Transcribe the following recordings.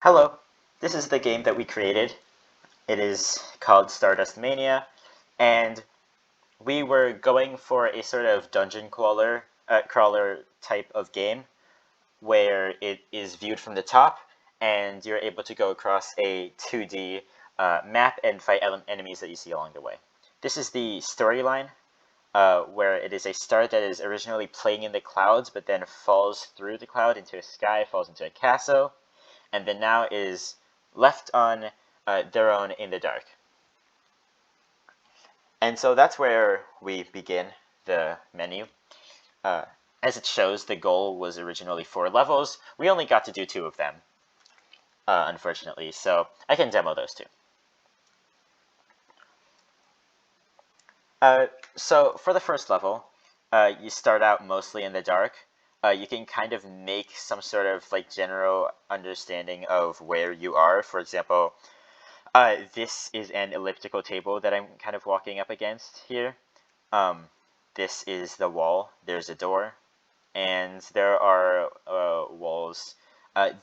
Hello, this is the game that we created. It is called Stardust Mania, and we were going for a sort of dungeon crawler type of game where it is viewed from the top, and you're able to go across a 2D map and fight enemies that you see along the way. This is the storyline, where it is a star that is originally playing in the clouds, but then falls through the cloud into a sky, falls into a castle, and then now is left on their own in the dark. And so that's where we begin the menu. As it shows, the goal was originally 4 levels. We only got to do 2 of them, unfortunately, so I can demo those 2. So for the first level, you start out mostly in the dark. You can kind of make some sort of general understanding of where you are. For example, this is an elliptical table that I'm kind of walking up against here. This is the wall. There's a door, and there are walls.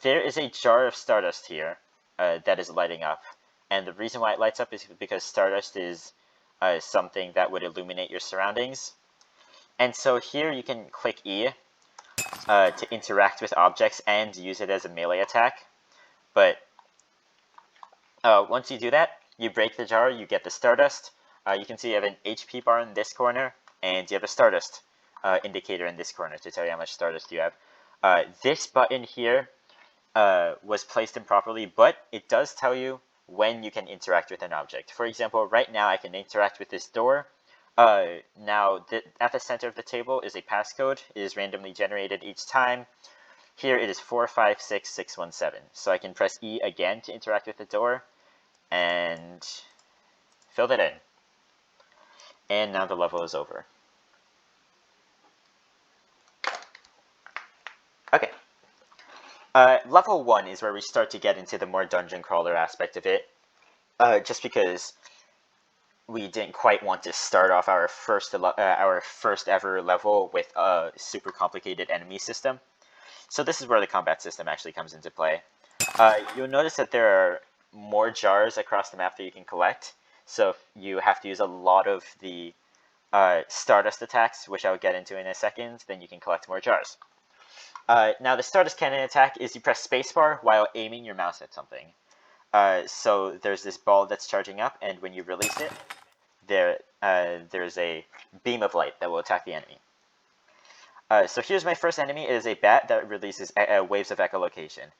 There is a jar of Stardust here that is lighting up, and the reason why it lights up is because Stardust is something that would illuminate your surroundings. And so here you can click E to interact with objects and use it as a melee attack. But once you do that, you break the jar, you get the Stardust. You can see you have an HP bar in this corner, and you have a Stardust indicator in this corner to tell you how much Stardust you have. This button here was placed improperly, but it does tell you when you can interact with an object. For example, right now I can interact with this door. Now, at the center of the table is a passcode. It is randomly generated each time. Here it is 456617. So I can press E again to interact with the door and fill that in. And now the level is over. Okay. Level 1 is where we start to get into the more dungeon crawler aspect of it. Just because we didn't quite want to start off our first ever level with a super complicated enemy system. So this is where the combat system actually comes into play. You'll notice that there are more jars across the map that you can collect. So you have to use a lot of the Stardust attacks, which I'll get into in a second, then you can collect more jars. Now the Stardust cannon attack is you press spacebar while aiming your mouse at something. So there's this ball that's charging up, and when you release it, there's a beam of light that will attack the enemy. So here's my first enemy. It is a bat that releases waves of echolocation.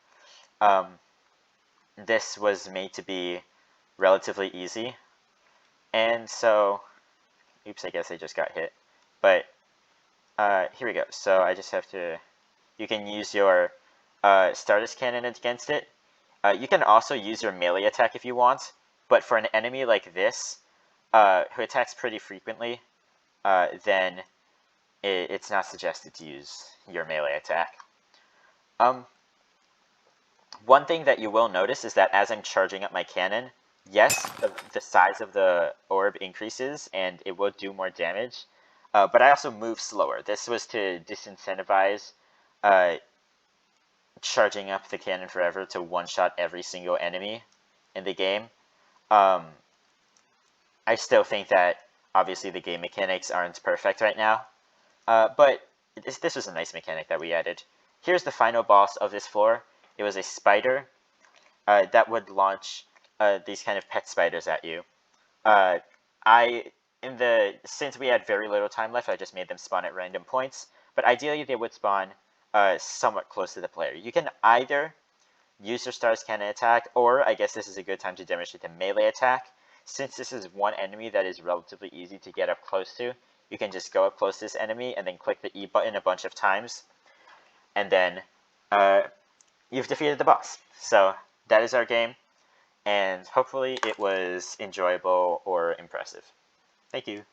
This was made to be relatively easy, and so, oops, I guess I just got hit. But here we go. So I just have to, you can use your Stardust cannon against it. You can also use your melee attack if you want, but for an enemy like this, who attacks pretty frequently, then it's not suggested to use your melee attack. One thing that you will notice is that as I'm charging up my cannon, yes, the size of the orb increases and it will do more damage, but I also move slower. This was to disincentivize charging up the cannon forever to one-shot every single enemy in the game. I still think that, obviously, the game mechanics aren't perfect right now, but this was a nice mechanic that we added. Here's the final boss of this floor. It was a spider that would launch these kind of pet spiders at you. Since we had very little time left, I just made them spawn at random points, but ideally they would spawn somewhat close to the player. You can either use your Stardust cannon attack, or I guess this is a good time to demonstrate the melee attack. Since this is one enemy that is relatively easy to get up close to, you can just go up close to this enemy and then click the E button a bunch of times, and then you've defeated the boss. So that is our game, and hopefully it was enjoyable or impressive. Thank you.